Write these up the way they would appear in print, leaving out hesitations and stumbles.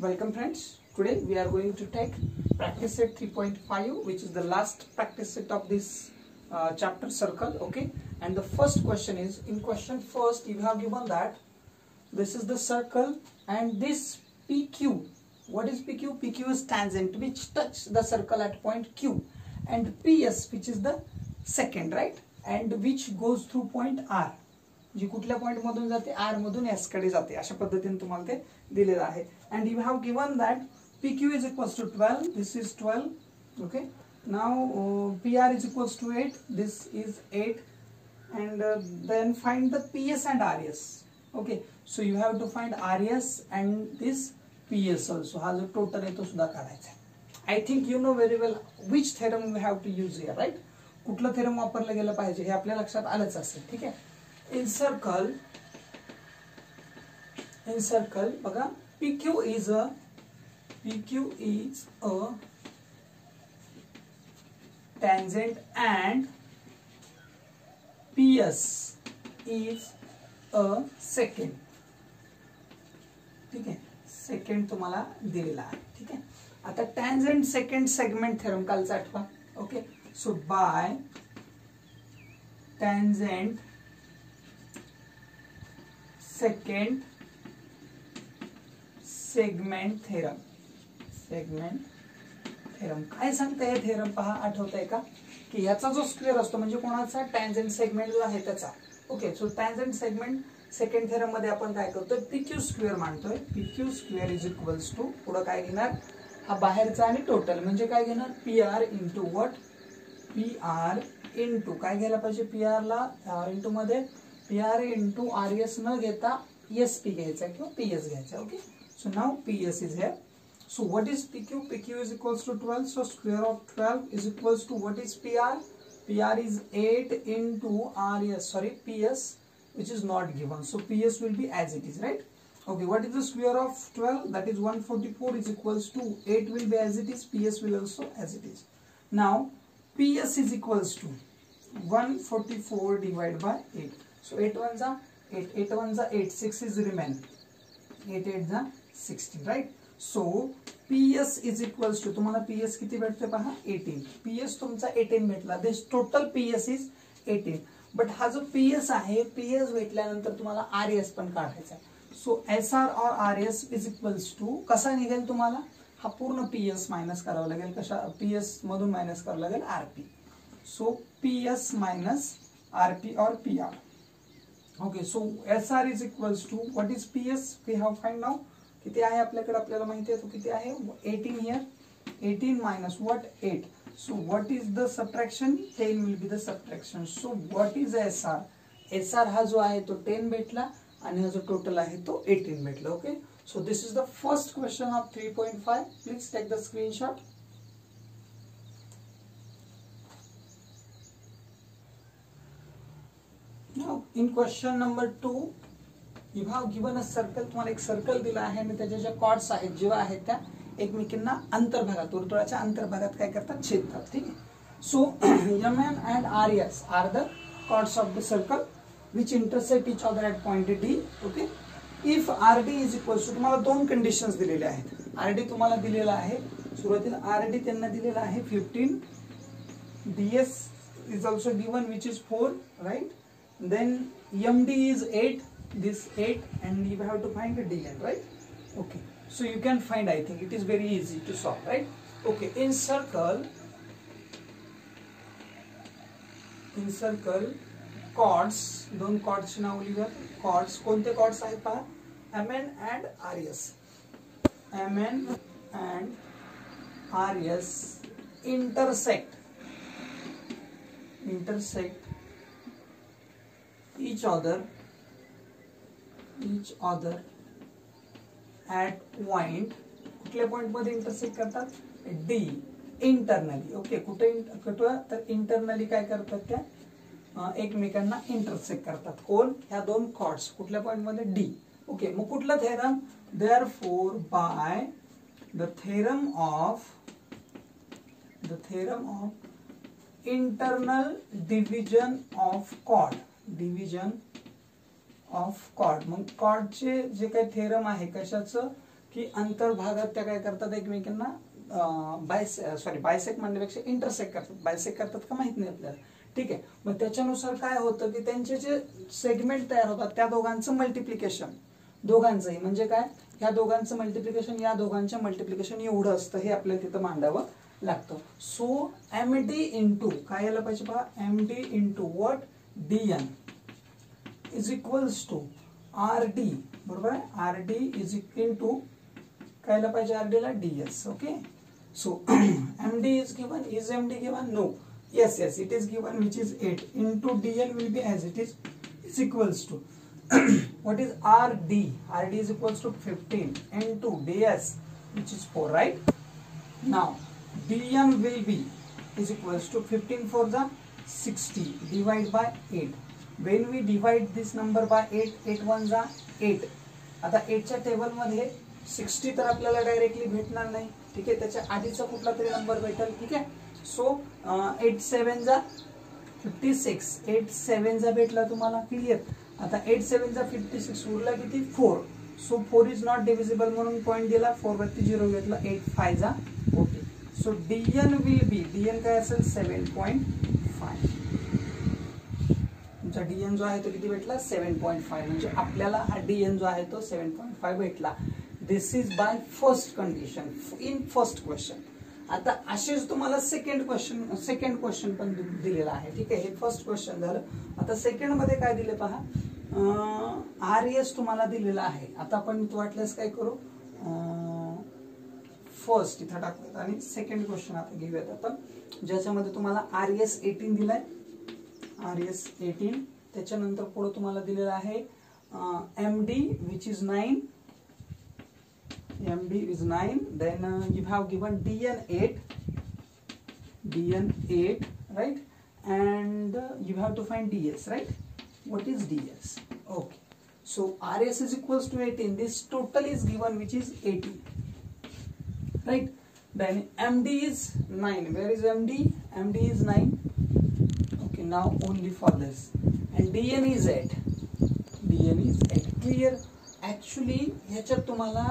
Welcome friends. Today we are going to take practice set 3.5, which is the last practice set of this chapter circle. Okay, and the first question is, in question first you have given that this is the circle and this PQ. What is PQ? PQ is tangent which touch the circle at point Q, and PS which is the second, right, and which goes through point R. जी कुठल्या point मधून जाते, R मधून S कडे जाते. अशा पद्धतीने तुम्हाला ते दिलेलं आहे. And you have given that PQ is equals to 12. This is 12. Okay. Now PR is equals to 8. This is 8. And then find the PS and RS. Okay. So you have to find RS and this PS also. हा जो total आहे तो सुद्धा काढायचा आहे. I think you know very well which theorem we have to use here, right? कुठलं theorem वापरलं गेलं पाहिजे हे आपल्या लक्षात आलंच असेल. ठीक आहे. In circle, बघा, PQ is a tangent and PS is a second. ठीक आहे, सेकंड तुम्हाला दिलेला आहे. ठीक आहे. आता tangent second segment theorem कालचा आठवा. Okay, so by tangent second segment theorem. काय सांगताय थेरम? पहा, आठवतंय का की याचा जो स्क्वेअर असतो म्हणजे कोणाचा, टॅन्जंट सेगमेंट जो आहे त्याचा. Okay, so tangent segment secant theorem मध्ये आपण काय करतोय, PQ स्क्वेअर मांडतोय. PQ square is equals to, पुढे काय घेणार, हा बाहेरचा आणि टोटल म्हणजे काय घेणार, PR into what, PR into काय घ्यायला पाहिजे, PR ला इंटू मध्ये PR इंटू RS न घेता SP घ्यायचा किंवा PS घ्यायचा. Okay, so now PS is here. So what is PQ? PQ is equals to 12. So square of 12 is equals to what is PR? PR is 8 into RS, sorry, PS, which is not given. So PS will be as it is, right? Okay, what is the square of 12? That is 144 is equals to 8 will be as it is, PS will also as it is. Now PS is equals to 144 divided by 8. So 8 ones are 8, 8 ones are 8, 6 is remain, 8 8s are 16, right? So PS is equals to, तुम्हाला PS किती भेटते पहा, 18. PS तुमचा 18 भेटला. दिस total PS is 18. But हा जो PS आहे, PS भेटल्यानंतर तुम्हाला RS पण काढायचा आहे. सो SR और RS इज इक्वल्स टू कसा निघेल, तुम्हाला हा पूर्ण PS मायनस करावा लागेल. कशा, PS मधून मायनस करावं लागेल RP. So PS minus RP और PR. Okay, so SR is equals to what is PS, we have find now. किती आहे आपल्याकडे, आपल्याला माहिती आहे तो किती आहे, 18 here. 18 minus what, 8. So what is the subtraction, 10 will be the subtraction. So what is SR? SR हा जो आहे तो 10 भेटला आणि हा जो टोटल आहे तो 18 भेटला. Okay, so this is the first question of 3.5. Please take the screenshot. Now in question number 2 you have given a circle. तुम्हाला एक सर्कल दिला आहे आणि त्याच्या ज्या कॉर्ड्स आहेत, जेव्हा आहेत त्या एकमेकांना अंतर्भागात, वर्तुळाच्या अंतर्भागात काय करतात, छेदतात. ठीक आहे. So MN and RS are the chords of the circle which intersect each other at point D. Okay, if RD is equals to, तुम्हाला दोन कंडिशन्स दिलेले आहेत. RD तुम्हाला दिलेला आहे, सुरुवातीला RD त्यांना दिलेला आहे 15. DS is also given which is 4, right? Then MD is 8, this 8, and you have to find the DN, right? Okay, so you can find, I think it is very easy to solve, right? Okay, in circle chords, दोन chords ची नाव लिहूया. chords कोणते chords आहेत पहा, MN and RS. MN and RS intersect each other at point, कुठल्या point मध्ये intersect करतात, D internally. Okay, कुठे तर इंटरनली काय करतात, त्या एकमेकांना इंटरसेक्ट करतात. कोण, ह्या दोन कॉर्ड्स कुठल्या पॉइंट मध्ये, D. ओके, मग कुठला theorem, therefore by the theorem of internal division of chord, division of chord. मग कॉर्डचे जे काही थेरम आहे कशाचं, की अंतर्भागात त्या काय करतात एकमेकांना बायसेक म्हणण्यापेक्षा इंटरसेक्ट करतात. बायसेक करतात का माहित नाही आपल्याला. ठीक आहे. मग त्याच्यानुसार काय होतं की त्यांचे जे सेगमेंट तयार होतात त्या दोघांचं मल्टिप्लिकेशन, दोघांचंही म्हणजे काय, या दोघांचं मल्टिप्लिकेशन या दोघांच्या मल्टिप्लिकेशन एवढं असतं, हे आपल्याला तिथं मांडावं लागतं. सो MD इंटू काय यायला पाहिजे पहा, MD into what DN is equals to RD, बरोबर आहे. RD इज इक्वल टू काय यायला पाहिजे RD ला DS. Okay. So MD is given, is MD given, no, yes it is given, which is 8 into DN will be as it is equals to what is RD is equals to 15 into DS, which is 4, right? Now DN will be is equals to 15 for the 60 divide by 8. When we divide this number by 8, 8 1 जा 8. आता 8 च्या table मध्ये 60 तर आपल्याला directly भेटणार नाही. ठीक आहे. त्याच्या आधीचा कुठला तरी नंबर भेटेल. ठीक आहे. सो 8 7 जा 56, 8 7 जा भेटला तुम्हाला. क्लिअर. आता 8 7 जा 56 उरला किती 4. सो 4 इज नॉट डिव्हिजिबल म्हणून पॉईंट दिला, 4 वरती 0 घेतला, 8 5 जा 40. So DN will be, DN काय असेल 7.5. तुमचा DN जो आहे तो किती भेटला 7.5. म्हणजे आपल्याला हा DN जो आहे तो 7.5 भेटला. This is by first condition in first question. आता असेच तुम्हाला सेकंड क्वेश्चन पण दिलेला आहे. ठीक आहे. हे फर्स्ट क्वेश्चन झालं. आता सेकंड मध्ये काय दिले पहा, RS तुम्हाला दिलेला आहे. आता आपण वाटल्यास काय करू, फर्स्ट इथं टाकूयात आणि सेकंड क्वेश्चन आता घेऊयात आपण, ज्याच्यामध्ये तुम्हाला RS 18 दिलाय, RS 18. त्याच्यानंतर पुढे तुम्हाला दिलेला आहे MD which is 9, MD is 9. Then you have given DN 8, right? And you have to find DS, right? What is DS? Okay. So RS is equals to 18. This total is given, which is 80, right? Then MD is 9. Where is MD? MD is 9. Okay. Now only for this. And DN is 8. DN is 8. Clear? Actually ह्याच्यात तुम्हाला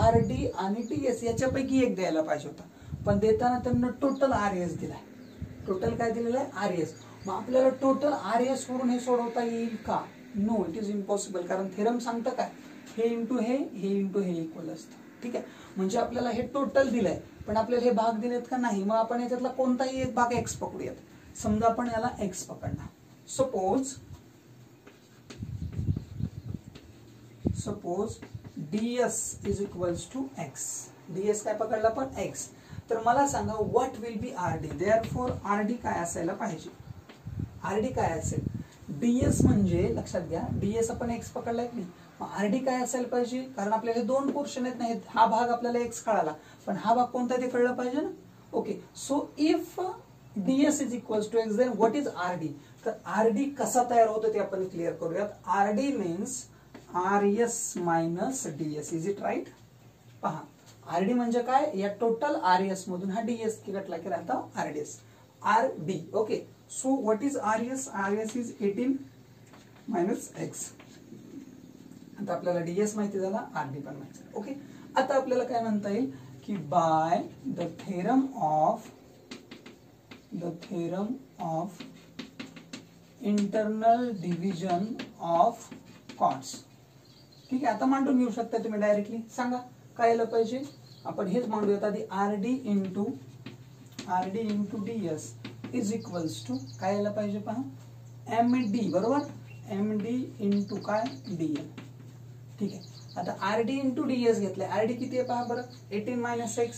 RD आणि TS याच्यापैकी एक द्यायला पाहिजे होता, पण देताना त्यांना टोटल RS दिलाय. टोटल काय दिलेलं आहे RS. मग आपल्याला टोटल RS वरून हे सोडवता येईल का? No, it is impossible. कारण थेरम सांगतं काय, हे इंटू हे इंटू हे इक्वल असतं. ठीक आहे. म्हणजे आपल्याला हे टोटल दिलंय, पण आपल्याला हे भाग दिलेत का नाही. मग आपण याच्यातला कोणताही एक भाग X पकडूयात. समजा आपण याला X पकडला. Suppose DS is equals to X. DS काय पकडला आपण X. तर मला सांगा what will be RD. Therefore RD काय असायला पाहिजे, RD काय असेल. DS म्हणजे लक्षात घ्या, DS आपण X पकडलाय की नाही, मग RD काय असायला पाहिजे. कारण आपल्याला दोन पोर्शन आहेत नाहीत. हा भाग आपल्याला X कळाला, पण हा भाग कोणता ते कळलं पाहिजे ना. Okay. So if DS is equals to X, then what is RD. तर RD कसा तयार होतो ते आपण क्लिअर करूयात. RD means RS minus DS. Is it right. पहा RD म्हणजे काय, या टोटल RS मधून हा DS कटला की राहता RDS, RD. Okay. So what is RS. RS is 18 minus X. आता आपल्याला DS माहिती झाला, RD पण माहिती झाला. ओके. आता आपल्याला काय म्हणता येईल की by the theorem of internal division of chords. ठीक आहे. आता मांडून घेऊ शकता तुम्ही डायरेक्टली. सांगा काय आलं पाहिजे. आपण हेच मांडूयात आधी. RD into DS is equals to काय आलं पाहिजे पहा, MD. बरोबर. MD इंटू काय DN. ठीक आहे. आता RD इंटू DS घेतलंय. RD किती आहे पहा बरं, 18 minus X.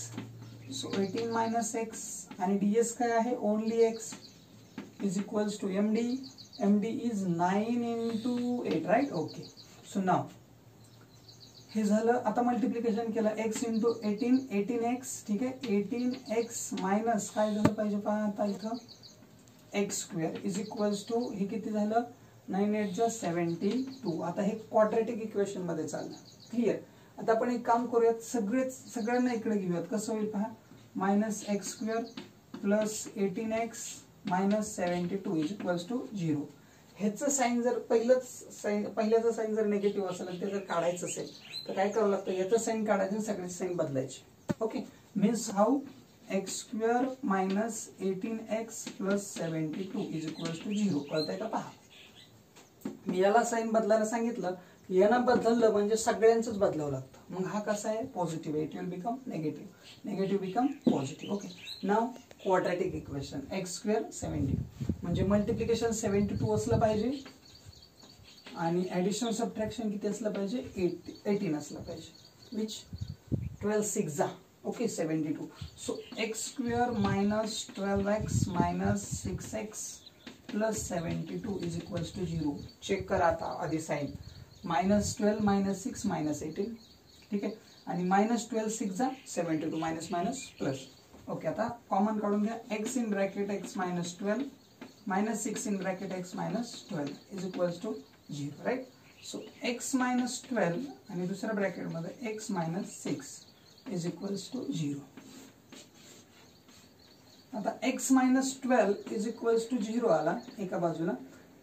So 18 minus X आणि DS काय आहे only X is equals to MD is 9 into 8, right. Okay. So now हे झालं. आता मल्टिप्लिकेशन केलं X इंटू 18x. ठीक आहे. 18x मायनस काय झालं पाहिजे पहा आता इथं X square is equals to हे किती झालं 9 8 जा 72. आता हे क्वाड्रेटिक इक्वेशन मध्ये चाललं. क्लिअर. आता आपण एक काम करूयात, सगळ्यांना इकडे घेऊयात. कसं होईल पहा, minus X square plus 18x minus 72 is equals to 0. ह्याचं साईन जर पहिल्याचं साईन जर निगेटिव्ह असेल ते जर काढायचं असेल तर काय करावं लागतं, याचं साईन काढायचं, सगळे साईन बदलायचे. Okay, means how x square minus 18x plus 72 is equals to 0. कळतंय का पहा. मी याला साईन बदलायला सांगितलं, यांना बदललं म्हणजे सगळ्यांचंच बदलावं लागतं. मग हा कसा आहे, positive, it will become negative, negative become positive. Okay, now quadratic equation x square 70 म्हणजे मल्टिप्लिकेशन 72 असलं पाहिजे आणि ऍडिशन सबट्रॅक्शन किती असलं पाहिजे, 18 असलं पाहिजे, विच 12 6 जा. Okay, 72. So x square minus 12x minus 6x plus 72 is equals to 0. Check करा आता आधी साईन. -12 -6 -18. ठीक आहे, आणि -12 6 जा 72, मायनस मायनस प्लस. ओके, आता कॉमन काढून घ्या. x in bracket x minus 12 minus 6 in bracket x minus 12 is equals to 0. Right. So x minus 12 आणि दुसऱ्या ब्रॅकेटमध्ये x minus 6 is equals to 0. आता x minus 12 is equals to 0 आला एका बाजूला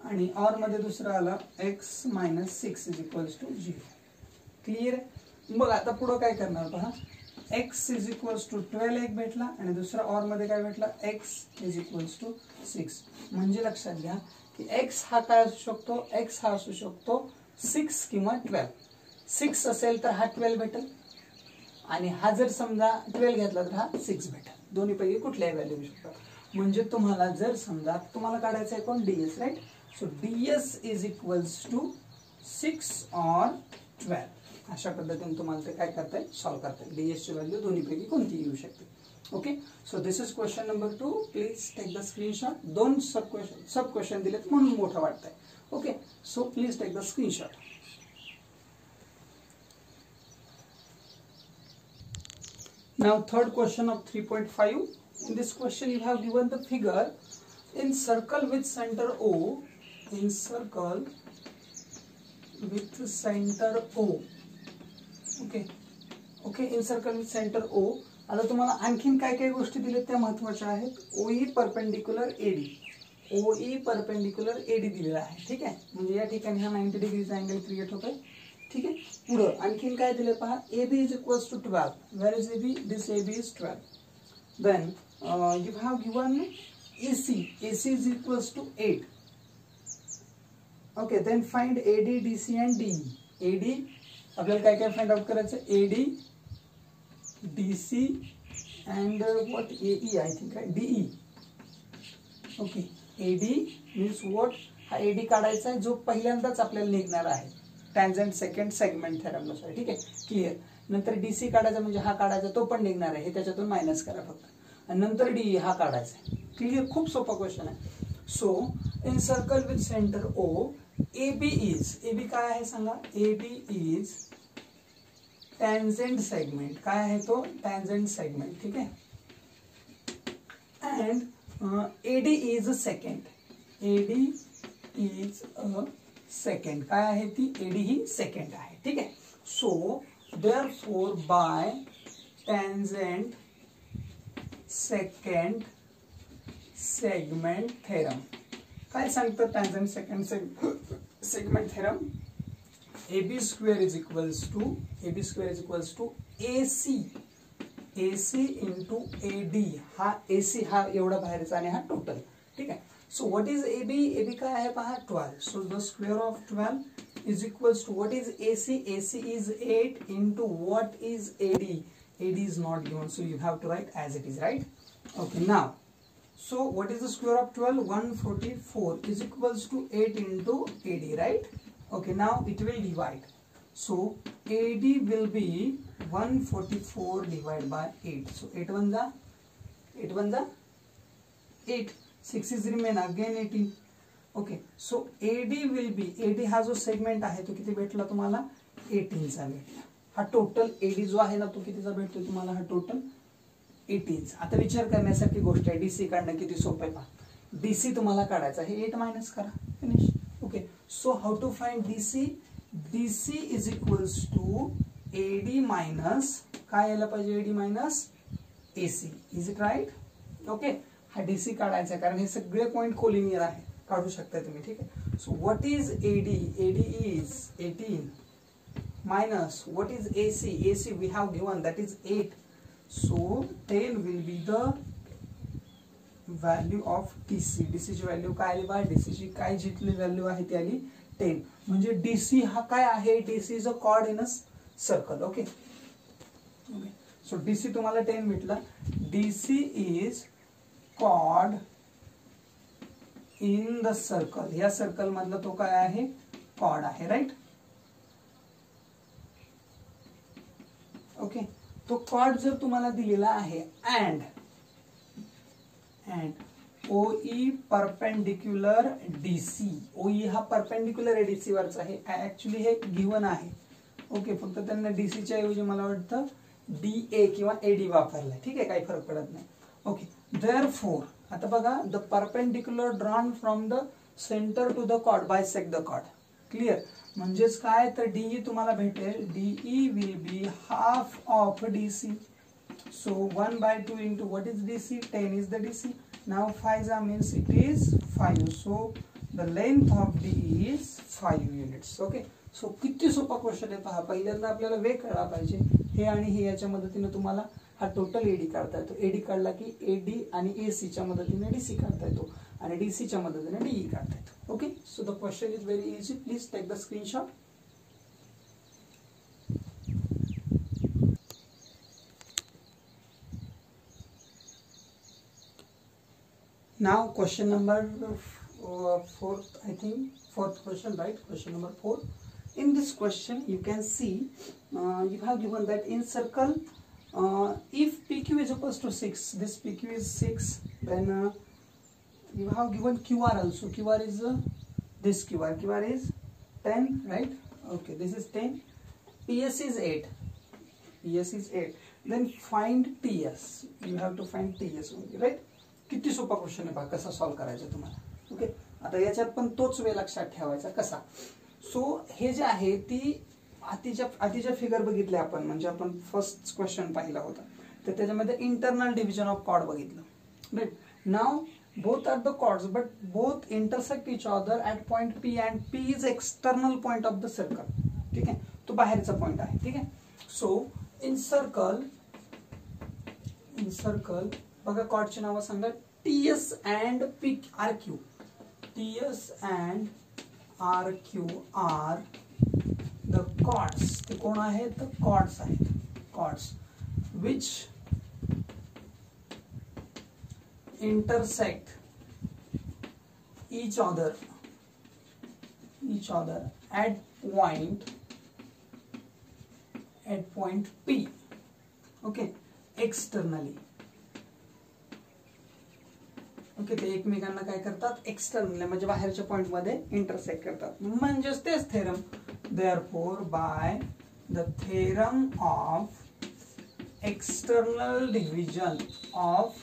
आणि ऑर मध्ये दुसरा आला x minus 6 is equals to 0. Clear आहे. मग आता पुढे काय करणार पहा. x इज इक्वल्स टू 12 एक भेटला आणि दुसरा ऑर मध्ये काय भेटला, x इज इक्वल्स टू 6. म्हणजे लक्षात घ्या की x हा काय असू शकतो, x हा असू शकतो 6 किंवा 12. 6 असेल तर हा 12 भेटेल आणि हा जर समजा 12 घेतला तर हा 6 भेटेल. दोन्ही पैकी कुठल्याही व्हॅल्यू घेऊ शकता. म्हणजे तुम्हाला जर समजा तुम्हाला काढायचं आहे कोण, ds. Right. So ds is equals to 6 और 12. अशा पद्धतीने तुम्हाला ते काय करता येईल, सॉल्व्ह करता येईल. ds ची व्हॅल्यू दोन्ही पैकी कोणतीही येऊ शकते. Okay, so this is question number 2. Please take the screenshot. 2 sub question दिलेत म्हणून मोठं वाटतंय. Okay, so please take the screenshot. Now third question of 3.5. In this question you have given the figure in circle with center O. In circle with center O. Okay. Okay. In circle with center O. आता तुम्हाला आणखीन काय काय गोष्टी दिलेत त्या महत्त्वाच्या आहेत. OE perpendicular AD. OE perpendicular AD दिलेला आहे. ठीक आहे, म्हणजे या ठिकाणी हा 90 डिग्रीचा अँगल क्रिएट होतोय. ठीक आहे, पुढं आणखीन काय दिले पहा. AB is equals to 12. Where is AB? This AB is 12. Then you have given AC. AC is equals to 8. Okay, then find AD, DC and DE. AD आपल्याला काय काय फाइंड आउट करायचं, AD, DC and what, AE I think आहे, DE. Okay, AD means what, हा AD काढायचा आहे जो पहिल्यांदाच आपल्याला निघणार आहे टॅन्जंट सेकंड सेगमेंट थेरमनुसार. ठीक आहे, क्लिअर. नंतर DC काढायचा म्हणजे हा काढायचा, तो पण निघणार आहे, हे त्याच्यातून मायनस करा फक्त. आणि नंतर DE हा काढायचा आहे. क्लिअर, खूप सोपा क्वेश्चन आहे. So in circle with centre O, AB is, AB काय आहे सांगा, AB इज टॅन्जंट सेगमेंट. काय आहे तो, टॅन्जंट सेगमेंट. ठीक आहे, and AD is a second. AD is a second. काय आहे ती, AD ही सेकंड आहे. ठीक आहे. So therefore by tangent second segment theorem, काय सांगतं tangent second segment theorem, AB square is equals to AC. AC into AD. हा AC हा एवढा बाहेरचा आणि हा टोटल. ठीक आहे. So what is AB? AB काय आहे पहा, 12. So the square of 12 is equals to what is AC? AC is 8 into what is AD? AD is not given, so you have to write as it is, right? Okay, now, so what is the square of 12? 144 is equals to 8 into AD, right? Okay, now it will divide. So AD will be 144 divided by 8. So 8 1 जा 8. 6 is remain again 18. Okay, so AD will be, AD हा जो segment आहे तो किती भेटला तुम्हाला, 18 चा भेटला. हा टोटल AD जो आहे ना तो कितीचा भेटतो तुम्हाला, हा टोटल 18. आता विचार करण्यासारखी गोष्ट आहे, DC काढणं किती सोपं आहे पहा. DC तुम्हाला काढायचा आहे, 8 मायनस करा, finish. Okay, so how to find DC? DC is equals to AD minus, काय यायला पाहिजे, AD minus AC. Is it right? Okay, हा DC काढायचा आहे कारण हे सगळे पॉइंट कोलिनियर आहे, काढू शकता तुम्ही. ठीक आहे. So what is AD? AD is 18 minus what is AC? AC we have given, that is 8. So 10 will be the value of DC. DC ची व्हॅल्यू काय आली बा? DC ची काय जितली व्हॅल्यू आहे ती आली 10. म्हणजे DC हा काय आहे? DC is a chord in a circle. Okay okay. So DC तुम्हाला 10 भेटला. DC is chord in the circle. या सर्कल मधला तो काय आहे? कॉर्ड आहे, राईट. ओके. तो कॉर्ड जर तुम्हाला दिलेला आहे and OE perpendicular DC. OE हा परपेंडिक्युलर आहे DC वरचा आहे. ऍक्च्युली हे गिवन आहे. ओके. फक्त त्यांना DC च्या ऐवजी मला वाटतं DA किंवा AD वापरलाय. ठीक आहे, काही फरक पडत नाही. ओके. देअरफॉर आता बघा, the perpendicular drawn from the centre to the chord bisect the chord. Clear. म्हणजेच काय, तर DE तुम्हाला भेटेल, DE will be half of DC. So 1/2 into what is DC? 10 is the DC. Now 5 means it is 5. So the length of DE is 5 units. Okay. So किती सोपा question आहे पहा. पहिल्यांदा आपल्याला वे कळला पाहिजे. हे आणि हे याच्या मदतीने तुम्हाला हा टोटल एडी काढता येतो. एडी काढला की AD आणि AC च्या मदतीने DC काढता येतो आणि DC च्या मदतीने DE काढता येतो. Okay. So the question is very easy. Please take the screenshot. Now question number 4th, I think 4th question, right? Question number 4. In this question you can see you have given that in circle if PQ is equals to 6, this PQ is 6, then you have given QR also. QR is this QR is 10, right? Okay, this is 10. PS is 8. PS is 8. Then find TS. You have to find TS only, right? किती सोपा question आहे पहा. कसा solve करायचा तुम्हाला. Okay. आता याच्यात पण तोच वे लक्षात ठेवायचा. कसा? सो हे जे आहे ती आधीच्या फिगर बघितल्या आपण, म्हणजे आपण फर्स्ट क्वेश्चन पाहिला होता, तर त्याच्यामध्ये इंटरनल डिव्हिजन ऑफ कॉर्ड बघितलं, right. Now both are the chords but both intersect each other at point P and P is external point of the circle. ठीक आहे, तो बाहेरचा पॉइंट आहे. ठीक आहे. सो इन सर्कल बघा, कॉर्डची नावं सांगा. TS and RQ. TS and RQ are the chords. ते कोण आहेत? तर कॉर्ड्स आहेत. Chords which intersect each other at point P. Okay, externally. Okay. ते एकमेकांना काय करतात? एक्सटर्नल म्हणजे बाहेरच्या पॉइंट मध्ये इंटरसेक्ट करतात. म्हणजेच तेच theorem. Therefore by the theorem of external division of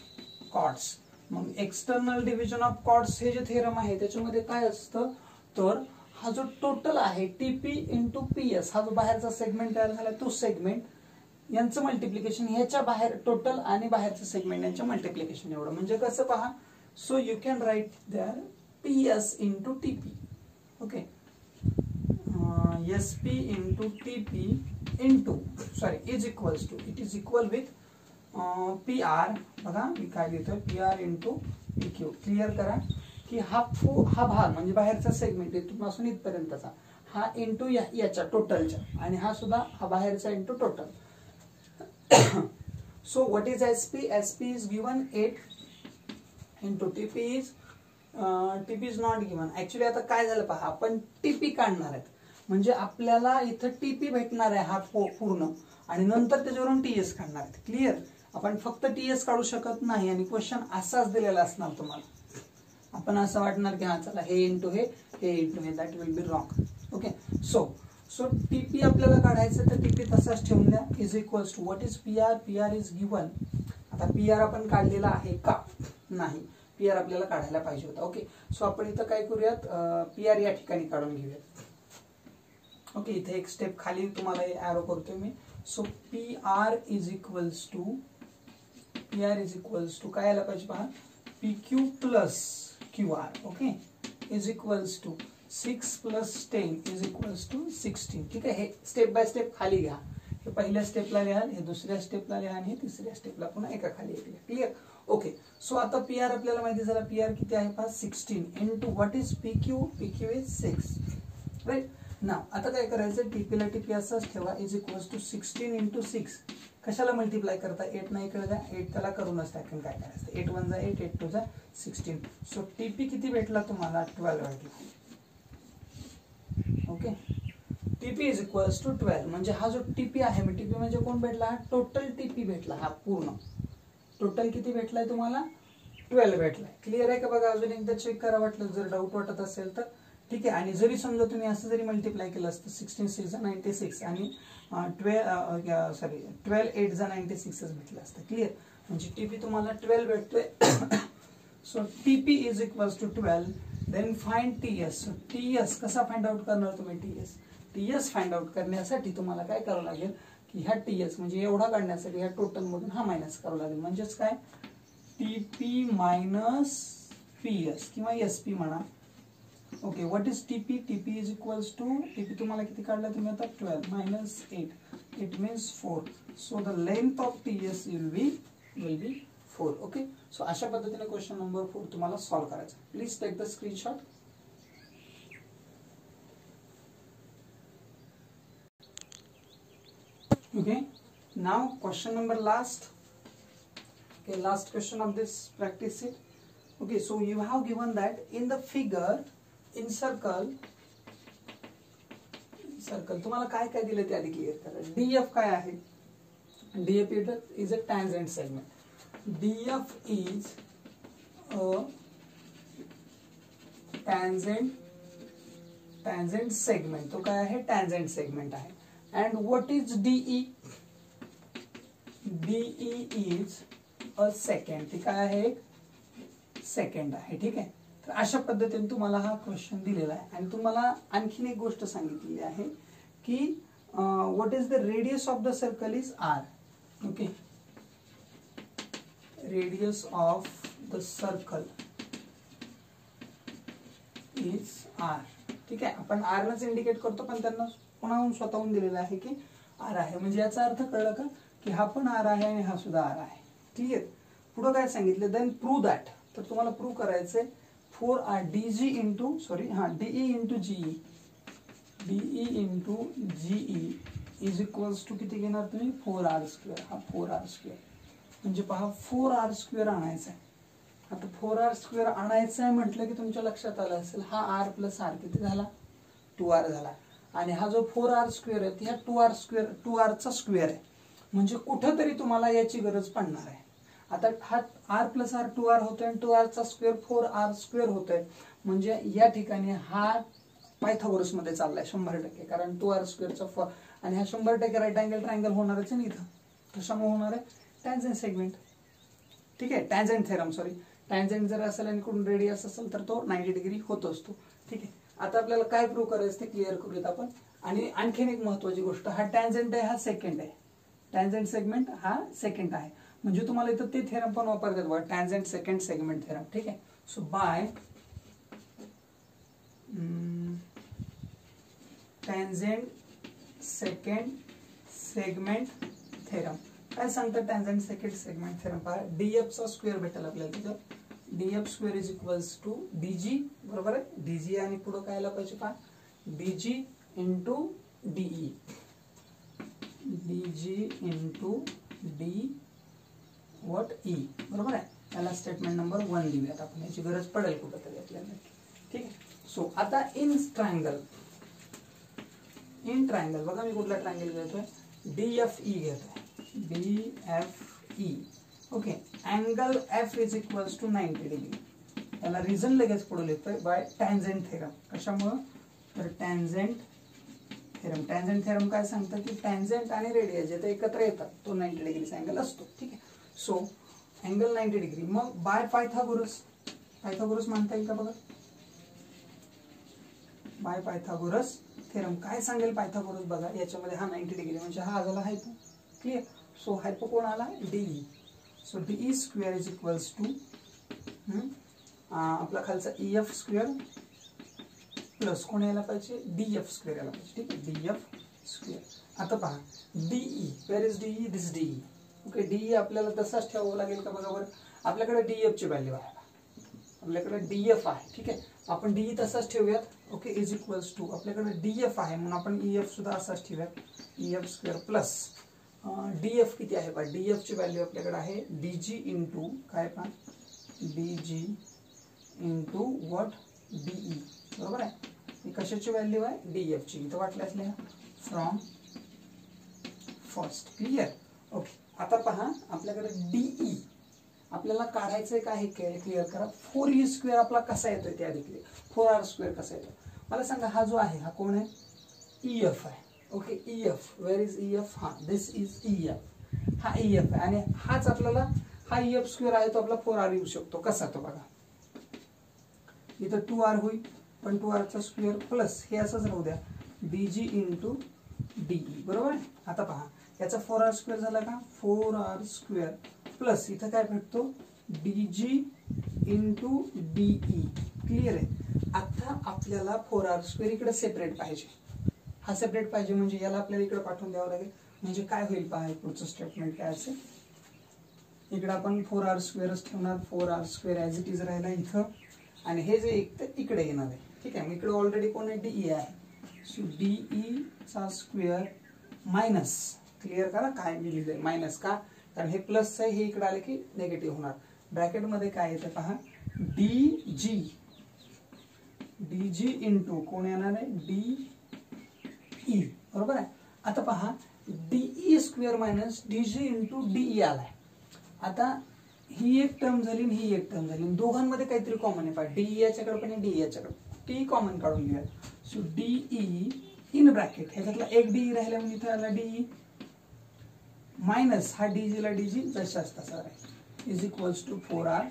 chords. मग एक्सटर्नल डिव्हिजन ऑफ कॉर्ड्स हे जे थेरम आहे त्याच्यामध्ये काय असतं, तर हा जो टोटल आहे TP इंटू PS, हा जो बाहेरचा सेगमेंट तयार झाला तो सेगमेंट यांचं मल्टिप्लिकेशन, ह्याच्या बाहेर टोटल आणि बाहेरचं सेगमेंट यांच्या मल्टिप्लिकेशन एवढं. म्हणजे कसं पहा, so you can write there PS into TP. Okay, SP into TP into is equals to, it is equal with PR. बघा मी काय लिहितोय, PR into PQ. क्लिअर करा की हा भाग म्हणजे बाहेरचा सेगमेंट इथपासून इथपर्यंतचा, हा इंटू याच्या टोटलच्या, आणि हा सुद्धा हा बाहेरचा into total. So what is SP? SP is given 8 into TP is not given. Actually आता काय झालं पहा, आपण TP काढणार आहेत म्हणजे आपल्याला इथं TP भेटणार आहे हा पूर्ण, आणि नंतर त्याच्यावरून TS काढणार आहेत. क्लिअर. आपण फक्त TS काढू शकत नाही आणि क्वेश्चन असाच दिलेला असणार तुम्हाला. आपण असं वाटणार की हा चला हे इंटू हे इंटू हे, that will be wrong. Okay. So TP आपल्याला काढायचं तर TP तसाच ठेवून द्या. Is equals to what is PR? PR is given. आता PR आपण काढलेला आहे का? नाही. PR आपल्याला काढायला पाहिजे होता. ओके. सो आपण इथं काय करूयात, PR या ठिकाणी काढून घेऊयात. ओके. इथे एक स्टेप खाली तुम्हाला एरो करतोय मी. So PR is equals to काय आला पाहिजे पहा, PQ plus QR. Okay. Is equals to 6 + 10 is equals to 16. ठीक आहे, हे स्टेप बाय स्टेप खाली घ्या. हे पहिल्या स्टेपला लिहाल, हे दुसऱ्या स्टेपला लिहा आणि हे तिसऱ्या स्टेपला पुन्हा एका खाली एक लिहा. क्लिअर? ओके. सो आता पी आर आपल्याला माहिती झाला. पी आर किती आहे पहा 16 into what is P Q. P Q is 6. Right. Now आता काय करायचं, टीपीला टीपी असंच ठेवा इज इक्वल्स टू 16 इंटू 6. कशाला मल्टिप्लाय करता, 8 नाही इकडे द्या, 8 त्याला करूनच टाकून काय करायचं, 8 1 जा 8, 8 2 जा 16. सो टीपी किती भेटला तुम्हाला, 12 भेटला. Okay. TP is equals to 12. म्हणजे हा जो टीपी आहे, टीपी म्हणजे कोण भेटला, हा टोटल टीपी भेटला. हा पूर्ण टोटल किती भेटलाय तुम्हाला, 12 भेटलाय. क्लिअर आहे का बघा, अजून एकदा चेक करा वाटलं जर डाऊट वाटत असेल तर. ठीक आहे. आणि जरी समजा तुम्ही असं जरी मल्टिप्लाय केलं असतं 16 6 जा 96 आणि 12 8 जा 96च भेटलं असतं. क्लिअर? म्हणजे टीपी तुम्हाला 12 भेटतोय. So TP is equals to 12. Then find TS. So TS कसा फाइंड आउट करणार तुम्ही, टीएस फाइंड आउट करण्यासाठी तुम्हाला काय करावं लागेल की ह्या टीएस म्हणजे एवढा काढण्यासाठी ह्या टोटल मधून हा मायनस करावं लागेल. म्हणजेच काय, टीपी मायनस पीएस किंवा एसपी म्हणा. Okay. What is TP, TP is equals to, TP तुम्हाला किती काढला तुम्ही आता 12 minus 8, it means 4. So the length of TS will be 4. Okay. So अशा पद्धतीने क्वेश्चन नंबर 4 तुम्हाला सॉल्व्ह करायचा. Please take the screenshot. Okay, now question number last. Okay, last question of this practice sheet. Okay, so you have given that in the figure in circle तुम्हाला काय काय दिले ते आधी क्लिअर करा. DF काय आहे, DF is a tangent segment. DF is a tangent segment. तो काय आहे, टॅन्जेंट सेगमेंट आहे. And what is DE? DE is a secant. ती काय आहे, सेकंड आहे. ठीक आहे. तर अशा पद्धतीने तुम्हाला हा क्वेश्चन दिलेला आहे. आणि तुम्हाला आणखीन एक गोष्ट सांगितलेली आहे की what is the radius of the circle is R. Okay. Radius of the circle is R. ठीक आहे. आपण आरनच इंडिकेट करतो, पण त्यांना पुन्हा स्वतःहून दिलेला आहे की आर आहे. म्हणजे याचा अर्थ कळलं का की हा पण आर आहे आणि हा सुद्धा आर आहे. क्लिअर? पुढे काय सांगितलं, देन प्रूव्ह दॅट. तर तुम्हाला प्रूव्ह करायचंय 4r DG into DE into GE. DE into GE is equals to किती घेणार तुम्ही, 4r². हा 4r². म्हणजे पहा 4r² आणायचा आहे. आता 4r² आणायचं आहे म्हटलं की तुमच्या लक्षात आलं असेल, हा r प्लस r किती झाला, 2r झाला. आणि हा जो 4r² आहे ह्या 2rचा स्क्वेअर आहे. म्हणजे कुठेतरी तुम्हाला याची गरज पडणार आहे. आता हा r प्लस r 2r होतोय आणि 2rचा स्क्वेअर 4r² होतोय. म्हणजे या ठिकाणी हा पायथागोरस मध्ये चाललाय 100%. कारण 2r² आणि हा 100% राईट अँगल ट्रायंगल होणारच आहे इथं. कशामुळे होणार आहे, टॅन्जेंट सेगमेंट. ठीक आहे, टॅन्जेंट थेरम. टॅन्जेंट जर असेल आणि कुठून रेडियस असेल तर तो 90 डिग्री होत असतो. ठीक आहे. आता आपल्याला काय प्रूव्ह करायचं ते क्लिअर करूयात आपण. आणि आणखीन एक महत्वाची गोष्ट, हा टॅन्जेंट आहे, हा सेकंड आहे. टॅन्जेंट सेगमेंट हा सेकंड आहे. म्हणजे तुम्हाला इथं ते थेरम पण वापरतात बघा, टॅन्जेंट सेकंड सेगमेंट थेरम. ठीक आहे. So by tangent secant segment theorem काय सांगतं, टॅन्जेंट सेकंड सेगमेंट थेरम पहा, डीएफ चा स्क्वेअर भेटेल आपल्याला तिथं. DF square is equals to DG. बरोबर आहे, डीजी आणि पुढे काय आलं पाहिजे पहा, DG into DE. DG into D what E. बरोबर आहे. त्याला स्टेटमेंट नंबर 1 देऊयात आपण, याची गरज पडेल कुठेतरी आपल्याला. ठीक आहे. सो आता इन ट्रायंगल बघा मी कुठला ट्रायंगल घेतोय, डीएफई घेतोय. DFE. Okay. Angle F is equals to 90 degree. त्याला रिझन लगेच पुढे लिहितोय बाय टॅन्जेंट थेरम. कशामुळं, तर टॅन्जेंट थेरम काय सांगतं की टॅन्जेंट आणि रेडियस जे एकत्र येतात तो 90 डिग्रीचा अँगल असतो. ठीक आहे. So angle 90 degree. मग बाय पायथागोरस मानता येईल का बघा, बाय पायथागोरस थेरम काय सांगेल पायथागोरस बघा, याच्यामध्ये हा 90 डिग्री म्हणजे हा आला हायपो. क्लिअर. सो हायपो कोण आला, DE. So DE square is equals to आपला खालचा EF स्क्वेअर प्लस कोण यायला पाहिजे, डीएफ स्क्वेअर यायला पाहिजे. ठीक आहे, डीएफ स्क्वेअर. आता पहा DE, where is DE, this DE. Okay, DE आपल्याला तसाच ठेवावं लागेल का बघा बरं. आपल्याकडे डीएफ ची व्हॅल्यू आहे, आपल्याकडे डीएफ आहे. ठीक आहे, आपण डीई तसाच ठेवूयात. ओके, इज इक्वल्स टू आपल्याकडे डीएफ आहे म्हणून आपण ईएफ सुद्धा असाच ठेवूयात, ईएफ स्क्वेअर प्लस डीएफ किती आहे पहा, डीएफ ची व्हॅल्यू आपल्याकडे आहे डीजी इंटू काय पहा, डीजी इंटू व्हॉट, डीई. बरोबर आहे, ही कशाची व्हॅल्यू आहे, डीएफ ची. इथं वाटल्यास लिहा फ्रॉम फर्स्ट. क्लिअर. ओके, आता पहा आपल्याकडे डीई आपल्याला काढायचंय काय हे क्लिअर करा. 4e स्क्वेअर आपला कसा येतोय ते आधी क्लिअर. 4r स्क्वेअर कसा येतो मला सांगा. हा जो आहे हा कोण आहे, ईएफ आहे. Okay, EF, where is EF, हा दिस इज ईएफ. हा ईएफ आहे आणि हाच आपल्याला हा ईएफ स्क्वेअर आहे तो आपला 4r येऊ शकतो. कसा तो बघा, इथं 2r होईल पण 2r चा स्क्वेअर प्लस हे असंच राहू द्या डीजी इंटू डीई. बरोबर आहे. आता पहा याचा 4r स्क्वेअर झाला का, 4r स्क्वेअर प्लस इथं काय भेटतो डीजी इंटू डीई. क्लिअर आहे. आता आपल्याला 4r स्क्वेअर इकडे सेपरेट पाहिजे, हा सेपरेट पाहिजे म्हणजे याला आपल्याला इकडे पाठवून द्यावं लागेल. म्हणजे काय होईल पहा, पुढचं स्टेटमेंट काय असेल, इकडे आपण 4r स्क्वेअरच ठेवणार. 4r square as it is राहिला इथं आणि हे जे एक ते इकडे येणार आहे. ठीक आहे, मग इकडे ऑलरेडी कोण आहे, डीई आहे. सो डीई चा स्क्वेअर मायनस, क्लिअर करा काय मी लिहिलंय मायनस का, कारण हे प्लस आहे, हे इकडे आले की निगेटिव्ह होणार. ब्रॅकेट मध्ये काय येतं पहा, डीजी, डीजी इंटू कोण येणार आहे, डीई. बरोबर आहे. आता पहा DE square minus DG into DE आलाय. आता ही एक टर्म झाली आणि ही एक टर्म झाली, दोघांमध्ये काहीतरी कॉमन आहे पहा, डीई याच्याकडे पण डीई याच्याकडे, टी कॉमन काढून लिहा. सो डीई इन ब्रॅकेट ह्याच्यातला एक डीई राहिला म्हणजे इथे आला डीई मायनस हा डीजी ला डीजी जशाच तसा आहे is equals to 4r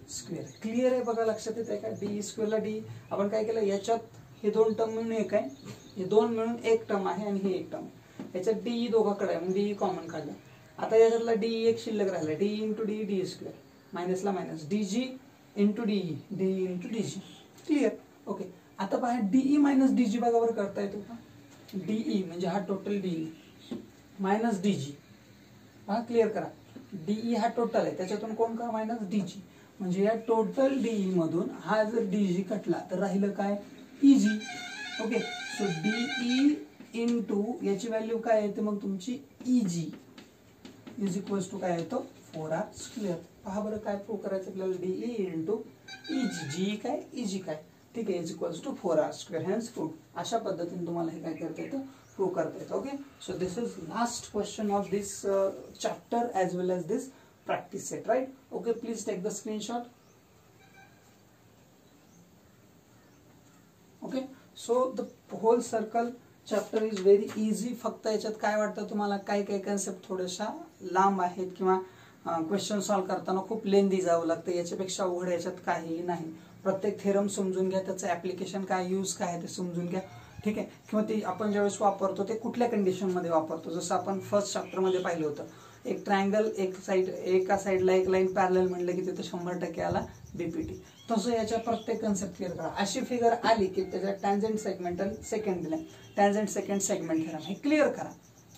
square. Clear आहे बघा, लक्षात येत आहे का. डीई स्क्वेअर ला डी आपण काय केलं, याच्यात हे दोन टर्म मिळून एक आहे, हे दोन मिळून एक टर्म आहे आणि हे एक टर्म. याच्यात डीई दोघांकडे आहे म्हणून डीई कॉमन काढलं. आता याच्यातला डीई एक शिल्लक राहिला, DE into DE, D square मायनसला minus, DG into DE, DE into DG. Clear. Okay, आता पहा डीई मायनस डीजी बघा बरं करता येतो का. डीई म्हणजे हा टोटल डीई मायनस डीजी, हा क्लिअर करा. डीई हा टोटल आहे, त्याच्यातून कोण का मायनस डीजी, म्हणजे या टोटल डीई मधून हा जर डीजी कटला तर राहिलं काय, easy. Okay, so DE into याची व्हॅल्यू काय येते मग तुमची इजी इज इक्वल्स टू काय येतो 4r स्क्वेअर. पहा बरं काय प्रूव्ह करायचं आपल्याला, डीई इंटू इजी, जी काय इजी काय. ठीक आहे, is equals to 4r square. Hence prove. अशा पद्धतीने तुम्हाला हे काय करता येतं, प्रूव्ह करता येतं. Okay, so this is last question of this chapter as well as this practice set, right? Okay, please take the screenshot. Okay, so the whole circle chapter is very easy. फक्त याच्यात काय वाटतं तुम्हाला, काय काय concept थोड्याशा लांब आहेत किंवा क्वेश्चन सॉल्व्ह करताना खूप लेंदी जावं लागतं, याच्यापेक्षा अवघड याच्यात काहीही नाही. प्रत्येक थेरम समजून घ्या, त्याचं ऍप्लिकेशन काय, यूज काय आहे ते समजून घ्या. ठीक आहे, किंवा ते आपण ज्यावेळेस वापरतो ते कुठल्या कंडिशन मध्ये वापरतो. जसं आपण फर्स्ट चॅप्टर मध्ये पाहिलं होतं, एक ट्रायंगल एक साइड, एका साइडला एक लाईन पॅरलल म्हणलं की तिथे 100% आला बीपीटी. तसं याच्या प्रत्येक कन्सेप्ट क्लिअर करा. अशी फिगर आली की त्याच्या टॅन्जंट सेगमेंटल सेकंड दिलाय, टॅन्जंट सेकंड सेगमेंट थेरम हे क्लिअर करा.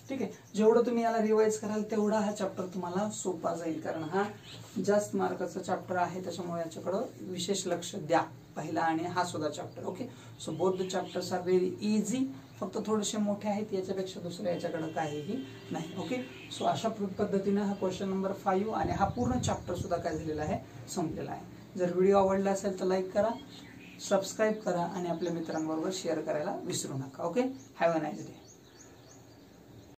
ठीक आहे, जेवढं तुम्ही याला रिवाइज कराल तेवढा हा चॅप्टर तुम्हाला सोपा जाईल, कारण हा जास्त मार्काचा चॅप्टर आहे, त्याच्यामुळे याच्याकडं विशेष लक्ष द्या, पहिला आणि हा सुद्धा chapter. Okay, so both the chapters are very easy, फक्त थोडेसे मोठे आहेत, याच्यापेक्षा दुसरं याच्याकडे काहीही नाही. ओके, सो अशा पद्धतीने हा क्वेश्चन नंबर 5 आणि हा पूर्ण चॅप्टर सुद्धा काय झालेला आहे, संपलेला आहे. जर व्हिडिओ आवडला असेल तर लाईक करा, सबस्क्राईब करा आणि आपल्या मित्रांबरोबर शेअर करायला विसरू नका. Okay, have a nice day.